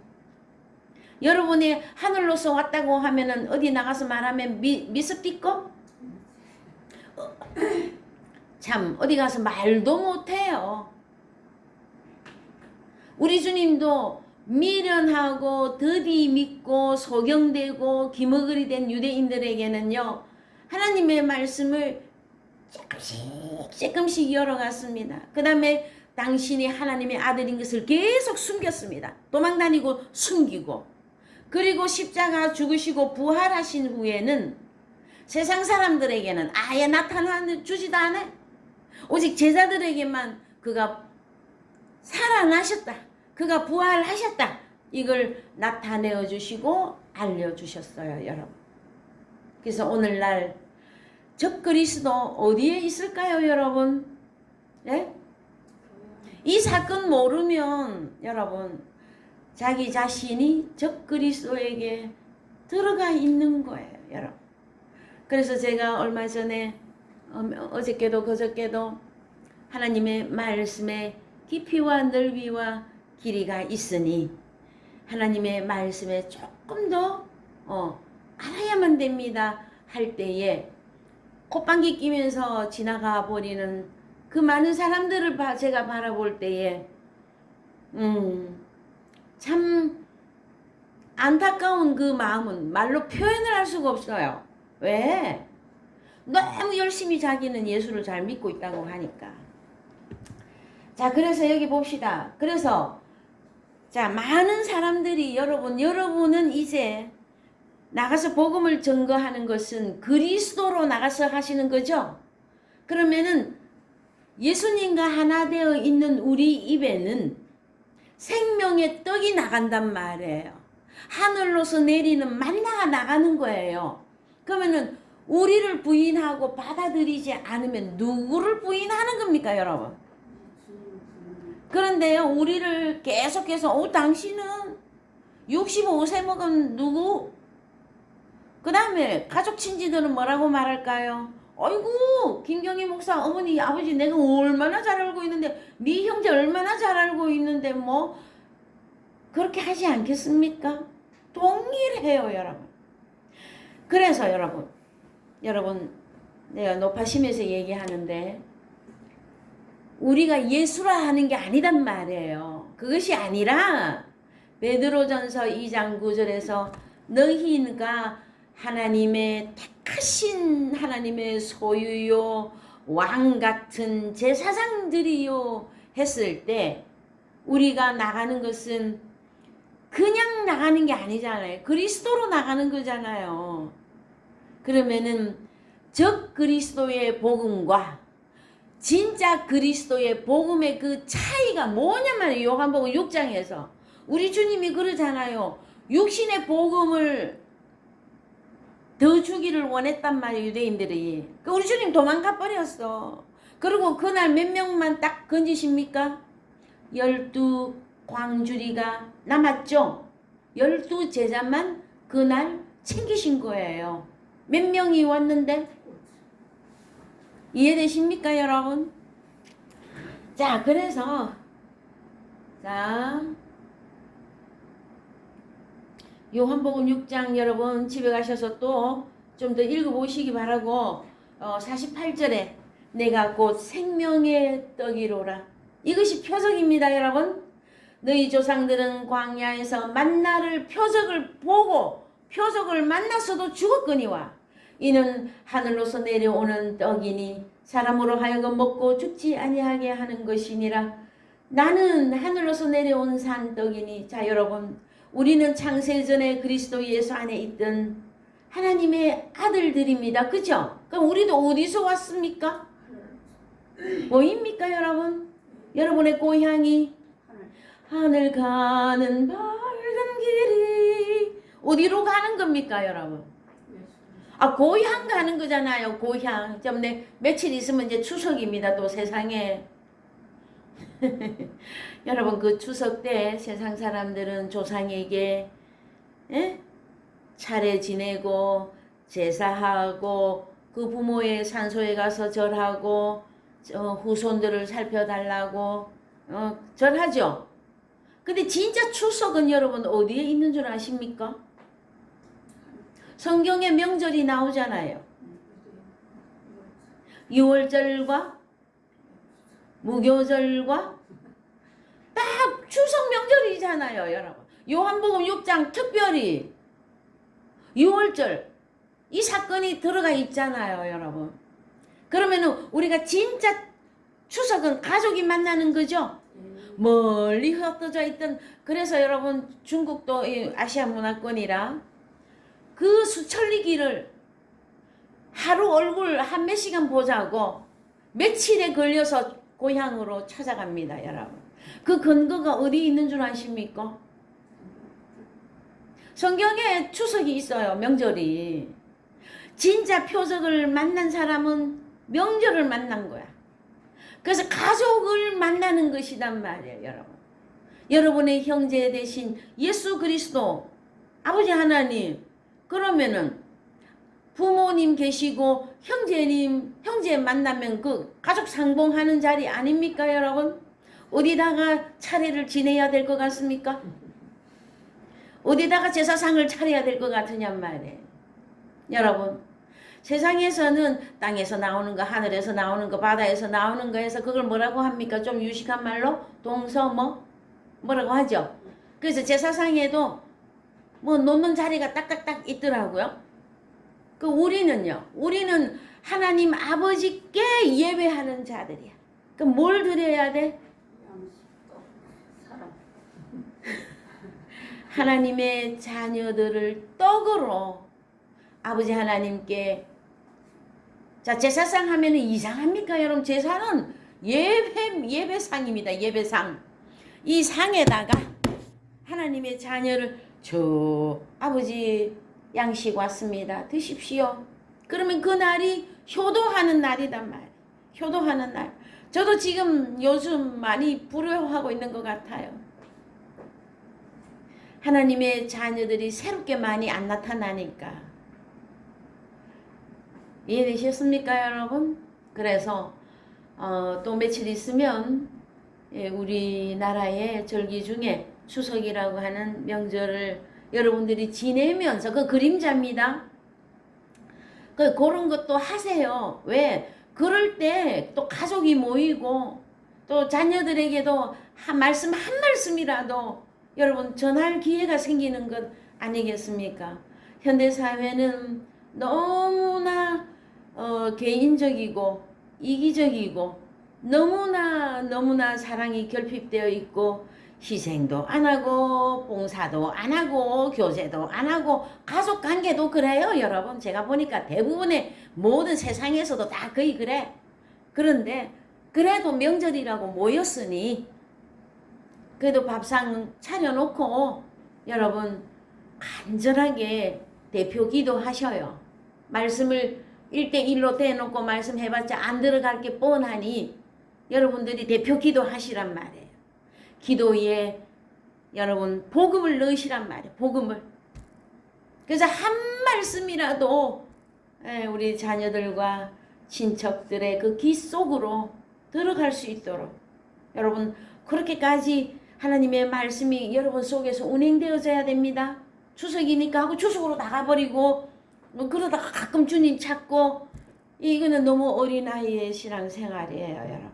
Speaker 1: 여러분이 하늘로서 왔다고 하면은 어디 나가서 말하면 미습디고? 참 어디 가서 말도 못해요. 우리 주님도 미련하고 더디 믿고 소경되고 기머거리 된 유대인들에게는요, 하나님의 말씀을 조금씩 열어갔습니다. 그 다음에 당신이 하나님의 아들인 것을 계속 숨겼습니다. 도망다니고 숨기고, 그리고 십자가 죽으시고 부활하신 후에는 세상 사람들에게는 아예 나타나주지도 않아요. 오직 제자들에게만 그가 살아나셨다, 그가 부활하셨다, 이걸 나타내어 주시고 알려주셨어요, 여러분. 그래서 오늘날 적그리스도 어디에 있을까요, 여러분? 예? 이 사건 모르면 여러분 자기 자신이 적그리스도에게 들어가 있는 거예요, 여러분. 그래서 제가 얼마 전에 어저께도 그저께도 하나님의 말씀에 깊이와 넓이와 길이가 있으니 하나님의 말씀에 조금 더 알아야만 됩니다 할 때에 콧방귀 끼면서 지나가 버리는 그 많은 사람들을 제가 바라볼 때에 참 안타까운 그 마음은 말로 표현을 할 수가 없어요. 왜? 너무 열심히 자기는 예수를 잘 믿고 있다고 하니까. 자, 그래서 여기 봅시다. 그래서 자, 많은 사람들이 여러분은 이제 나가서 복음을 증거하는 것은 그리스도로 나가서 하시는 거죠. 그러면은 예수님과 하나 되어 있는 우리 입에는 생명의 떡이 나간단 말이에요. 하늘로서 내리는 만나가 나가는 거예요. 그러면은 우리를 부인하고 받아들이지 않으면 누구를 부인하는 겁니까, 여러분? 그런데요, 우리를 계속해서 당신은 65세 먹은 누구? 그 다음에 가족 친지들은 뭐라고 말할까요? 아이고 김경희 목사 어머니 아버지 내가 얼마나 잘 알고 있는데 네 형제 얼마나 잘 알고 있는데 뭐 그렇게 하지 않겠습니까? 동일해요, 여러분. 그래서 여러분 내가 높아심에서 얘기하는데 우리가 예수라 하는 게 아니단 말이에요. 그것이 아니라 베드로전서 2장 9절에서 너희가 하나님의 택하신 하나님의 소유요 왕 같은 제사장들이요 했을 때 우리가 나가는 것은 그냥 나가는 게 아니잖아요. 그리스도로 나가는 거잖아요. 그러면은 적 그리스도의 복음과 진짜 그리스도의 복음의 그 차이가 뭐냐면 요한복음 6장에서 우리 주님이 그러잖아요. 육신의 복음을 더 주기를 원했단 말이에요, 유대인들이. 우리 주님 도망가 버렸어. 그리고 그날 몇 명만 딱 건지십니까? 12 광주리가 남았죠. 12 제자만 그날 챙기신 거예요. 몇 명이 왔는데? 이해되십니까, 여러분? 자, 그래서 자, 요한복음 6장 여러분 집에 가셔서 또 좀 더 읽어보시기 바라고 48절에 내가 곧 생명의 떡이로라. 이것이 표적입니다, 여러분. 너희 조상들은 광야에서 만나를 표적을 보고 표적을 만나서도 죽었거니와 이는 하늘로서 내려오는 떡이니 사람으로 하여금 먹고 죽지 아니하게 하는 것이니라. 나는 하늘로서 내려온 산떡이니. 자, 여러분, 우리는 창세전에 그리스도 예수 안에 있던 하나님의 아들들입니다. 그죠? 그럼 우리도 어디서 왔습니까? 뭐입니까, 여러분? 여러분의 고향이 하늘 가는 밝은 길이 어디로 가는 겁니까, 여러분? 고향 가는 거잖아요. 고향. 좀 며칠 있으면 이제 추석입니다. 또 세상에. 여러분, 그 추석 때 세상 사람들은 조상에게 차례 지내고 제사하고 그 부모의 산소에 가서 절하고 후손들을 살펴달라고 절하죠. 근데 진짜 추석은 여러분 어디에 있는 줄 아십니까? 성경에 명절이 나오잖아요. 6월절과 무교절과 딱 추석 명절이잖아요, 여러분. 요한복음 6장 특별히 6월절 이 사건이 들어가 있잖아요, 여러분. 그러면은 우리가 진짜 추석은 가족이 만나는 거죠. 멀리 흩어져 있던, 그래서 여러분 중국도 아시아 문화권이라 그 수천리길을 하루 얼굴 한 몇 시간 보자고 며칠에 걸려서 고향으로 찾아갑니다, 여러분. 그 근거가 어디 있는 줄 아십니까? 성경에 추석이 있어요, 명절이. 진짜 표적을 만난 사람은 명절을 만난 거야. 그래서 가족을 만나는 것이란 말이에요, 여러분. 여러분의 형제 대신 예수 그리스도 아버지 하나님, 그러면은 부모님 계시고 형제 만나면 그 가족 상봉하는 자리 아닙니까, 여러분? 어디다가 차례를 지내야 될 것 같습니까? 어디다가 제사상을 차려야 될 것 같으냔 말이에요. 여러분, 세상에서는 땅에서 나오는 거, 하늘에서 나오는 거, 바다에서 나오는 거 해서 그걸 뭐라고 합니까? 좀 유식한 말로 뭐라고 하죠. 그래서 제사상에도 뭐 놓는 자리가 딱딱딱 있더라고요. 우리는 하나님 아버지께 예배하는 자들이야. 그럼 뭘 드려야 돼? 하나님의 자녀들을 떡으로 아버지 하나님께. 자, 제사상 하면은 이상합니까, 여러분? 제사는 예배상입니다. 예배상. 이 상에다가 하나님의 자녀를 저 아버지 양식 왔습니다. 드십시오. 그러면 그 날이 효도하는 날이단 말이에요. 효도하는 날. 저도 지금 요즘 많이 부러워하고 있는 것 같아요. 하나님의 자녀들이 새롭게 많이 안 나타나니까. 이해되셨습니까, 여러분? 그래서 또 며칠 있으면 우리나라의 절기 중에 추석이라고 하는 명절을 여러분들이 지내면서, 그 그림자입니다. 그런 것도 하세요. 왜? 그럴 때 또 가족이 모이고 또 자녀들에게도 말씀 한 말씀이라도 여러분 전할 기회가 생기는 것 아니겠습니까? 현대사회는 너무나 개인적이고 이기적이고 너무나 사랑이 결핍되어 있고 희생도 안 하고 봉사도 안 하고 교제도 안 하고 가족관계도 그래요, 여러분. 제가 보니까 대부분의 모든 세상에서도 다 거의 그래. 그런데 그래도 명절이라고 모였으니 그래도 밥상 차려놓고 여러분 간절하게 대표 기도하셔요. 말씀을 1대1로 대놓고 말씀해봤자 안 들어갈 게 뻔하니 여러분들이 대표 기도하시란 말이에요. 기도에 여러분 복음을 넣으시란 말이에요. 복음을. 그래서 한 말씀이라도 우리 자녀들과 친척들의 그 귀 속으로 들어갈 수 있도록 여러분 그렇게까지 하나님의 말씀이 여러분 속에서 운행되어져야 됩니다. 추석이니까 하고 추석으로 나가버리고 그러다가 가끔 주님 찾고 이거는 너무 어린아이의 신앙생활이에요, 여러분.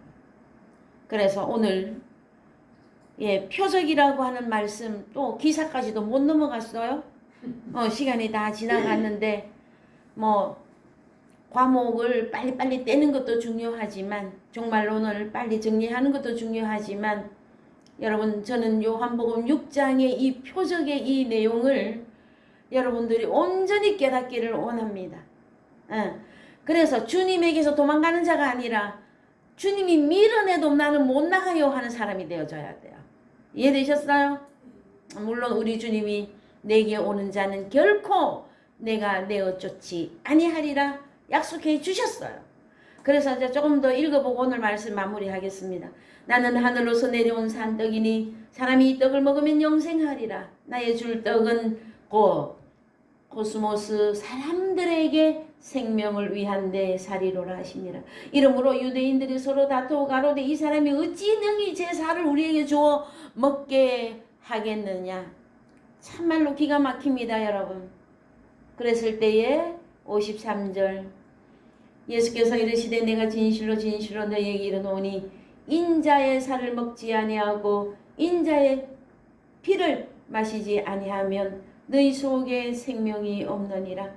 Speaker 1: 그래서 오늘 표적이라고 하는 말씀 또 기사까지도 못 넘어갔어요. 시간이 다 지나갔는데 과목을 빨리빨리 떼는 것도 중요하지만 종말론을 빨리 정리하는 것도 중요하지만 여러분 저는 요한복음 6장의 이 표적의 이 내용을 여러분들이 온전히 깨닫기를 원합니다. 그래서 주님에게서 도망가는 자가 아니라 주님이 밀어내도 나는 못 나가요 하는 사람이 되어줘야 돼요. 이해되셨어요? 물론 우리 주님이 내게 오는 자는 결코 내가 내어 쫓지 아니하리라 약속해 주셨어요. 그래서 이제 조금 더 읽어보고 오늘 말씀 마무리하겠습니다. 나는 하늘로서 내려온 산떡이니 사람이 이 떡을 먹으면 영생하리라. 나의 줄 떡은 코스모스 사람들에게 생명을 위한 데 살이로라 하시니라. 이러므로 유대인들이 서로 다투어 가로되 이 사람이 어찌 능히 제 살을 우리에게 주어 먹게 하겠느냐. 참말로 기가 막힙니다, 여러분. 그랬을 때에 53절 예수께서 이르시되 내가 진실로 진실로 너희에게 이르노니 인자의 살을 먹지 아니하고 인자의 피를 마시지 아니하면 너희 속에 생명이 없느니라.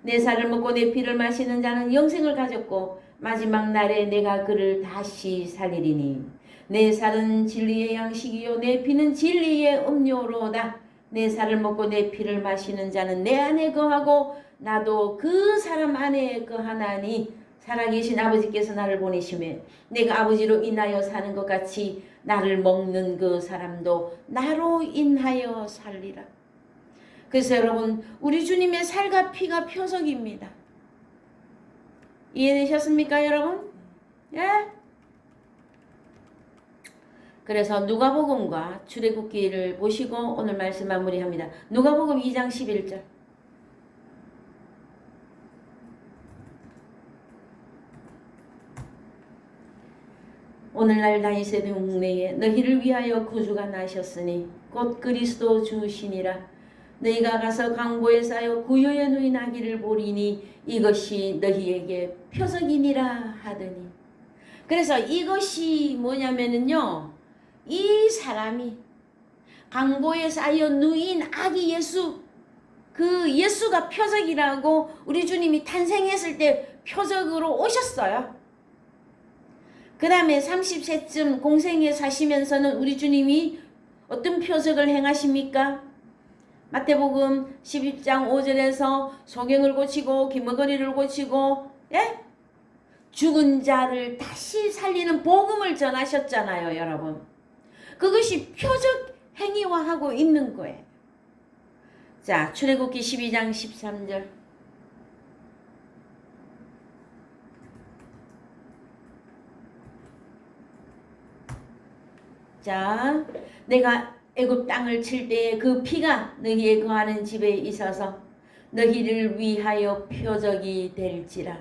Speaker 1: 내 살을 먹고 내 피를 마시는 자는 영생을 가졌고 마지막 날에 내가 그를 다시 살리리니 내 살은 진리의 양식이요 내 피는 진리의 음료로다. 내 살을 먹고 내 피를 마시는 자는 내 안에 거하고 나도 그 사람 안에 거하나니 살아계신 아버지께서 나를 보내시며 내가 아버지로 인하여 사는 것 같이 나를 먹는 그 사람도 나로 인하여 살리라. 그래서 여러분 우리 주님의 살과 피가 표적입니다. 이해되셨습니까 여러분? 예? 그래서 누가복음과 출애굽기를 보시고 오늘 말씀 마무리합니다. 누가복음 2장 11절 오늘날 다윗의 동네에 너희를 위하여 구주가 나셨으니 곧 그리스도 주시니라. 너희가 가서 강보에 쌓여 구유에 누인 아기를 보리니 이것이 너희에게 표적이니라 하더니. 그래서 이것이 뭐냐면은요, 이 사람이 강보에 쌓여 누인 아기 예수, 그 예수가 표적이라고 우리 주님이 탄생했을 때 표적으로 오셨어요. 그 다음에 30세쯤 공생에 사시면서는 우리 주님이 어떤 표적을 행하십니까? 마태복음 12장 5절에서 소경을 고치고 기머거리를 고치고 죽은 자를 다시 살리는 복음을 전하셨잖아요, 여러분. 그것이 표적 행위화하고 있는 거예요. 자, 출애굽기 12장 13절. 자, 내가 애굽 땅을 칠 때에 그 피가 너희의 거하는 집에 있어서 너희를 위하여 표적이 될지라.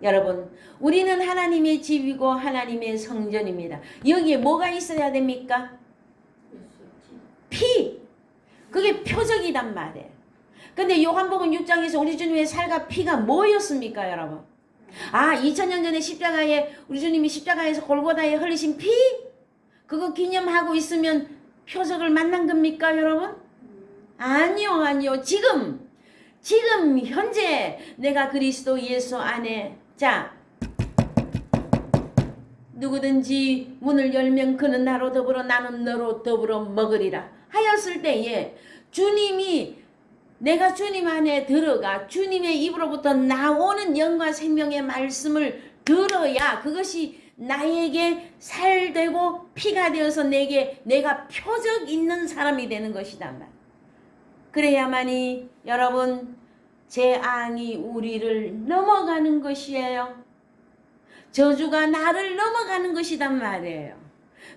Speaker 1: 여러분, 우리는 하나님의 집이고 하나님의 성전입니다. 여기에 뭐가 있어야 됩니까? 피! 그게 표적이란 말이에요. 근데 요한복음 6장에서 우리 주님의 살과 피가 뭐였습니까, 여러분? 2000년 전에 십자가에 우리 주님이 십자가에서 골고다에 흘리신 피? 그거 기념하고 있으면 표적을 만난 겁니까, 여러분? 아니요. 지금 현재 내가 그리스도 예수 안에, 자, 누구든지 문을 열면 그는 나로 더불어 나는 너로 더불어 먹으리라 하였을 때에 주님이 내가 주님 안에 들어가 주님의 입으로부터 나오는 영과 생명의 말씀을 들어야 그것이 나에게 살되고 피가 되어서 내가 표적 있는 사람이 되는 것이단 말. 그래야만이 여러분 재앙이 우리를 넘어가는 것이에요. 저주가 나를 넘어가는 것이단 말이에요.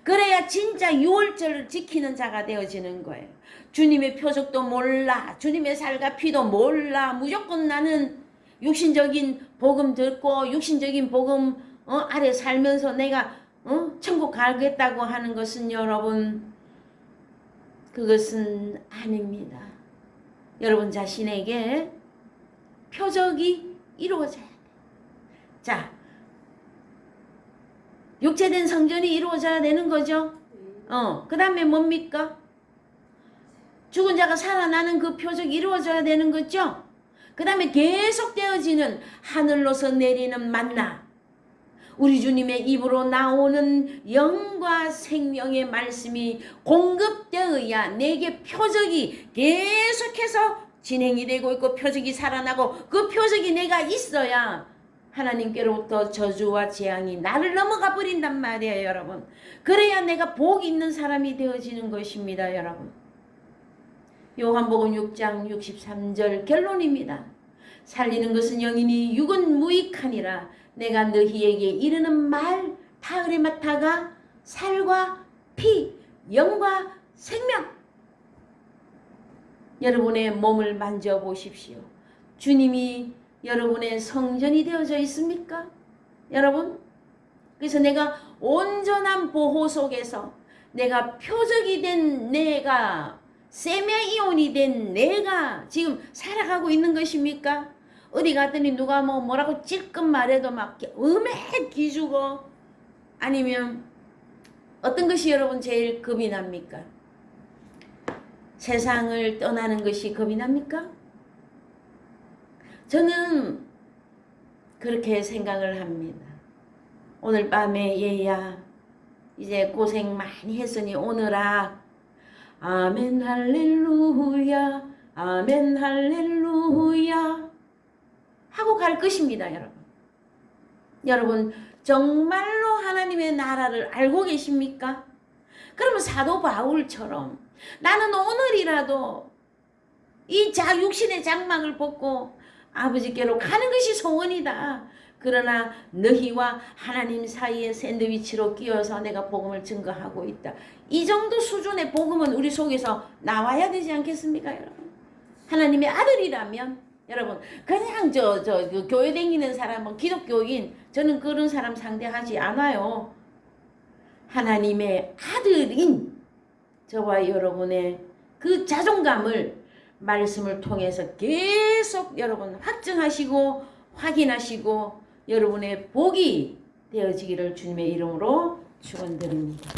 Speaker 1: 그래야 진짜 유월절을 지키는 자가 되어지는 거예요. 주님의 표적도 몰라, 주님의 살과 피도 몰라, 무조건 나는 육신적인 복음 듣고 육신적인 복음 아래 살면서 내가 천국 가겠다고 하는 것은 여러분 그것은 아닙니다. 여러분 자신에게 표적이 이루어져야 돼. 자, 육체된 성전이 이루어져야 되는 거죠. 그 다음에 뭡니까? 죽은 자가 살아나는 그 표적이 이루어져야 되는 거죠. 그 다음에 계속되어지는 하늘로서 내리는 만나, 우리 주님의 입으로 나오는 영과 생명의 말씀이 공급되어야 내게 표적이 계속해서 진행이 되고 있고 표적이 살아나고 그 표적이 내가 있어야 하나님께로부터 저주와 재앙이 나를 넘어가 버린단 말이에요, 여러분. 그래야 내가 복 있는 사람이 되어지는 것입니다, 여러분. 요한복음 6장 63절 결론입니다. 살리는 것은 영이니 육은 무익하니라. 내가 너희에게 이르는 말 타을에 맡아가 살과 피, 영과 생명. 여러분의 몸을 만져보십시오. 주님이 여러분의 성전이 되어져 있습니까? 여러분? 그래서 내가 온전한 보호 속에서 내가 표적이 된 내가 세메이온이 된 내가 지금 살아가고 있는 것입니까? 어디 갔더니 누가 뭐라고 찔끔 말해도 막 음에 기주고 아니면 어떤 것이 여러분 제일 겁이 납니까? 세상을 떠나는 것이 겁이 납니까? 저는 그렇게 생각을 합니다. 오늘 밤에 얘야 이제 고생 많이 했으니 오늘아 아멘 할렐루야 아멘 할렐루야 하고 갈 것입니다, 여러분. 여러분 정말로 하나님의 나라를 알고 계십니까? 그러면 사도 바울처럼 나는 오늘이라도 이 육신의 장막을 벗고 아버지께로 가는 것이 소원이다. 그러나 너희와 하나님 사이에 샌드위치로 끼어서 내가 복음을 증거하고 있다. 이 정도 수준의 복음은 우리 속에서 나와야 되지 않겠습니까, 여러분? 하나님의 아들이라면 여러분 그냥 그 교회 다니는 사람은 기독교인 저는 그런 사람 상대하지 않아요. 하나님의 아들인 저와 여러분의 그 자존감을 말씀을 통해서 계속 여러분 확증하시고 확인하시고 여러분의 복이 되어지기를 주님의 이름으로 축원드립니다.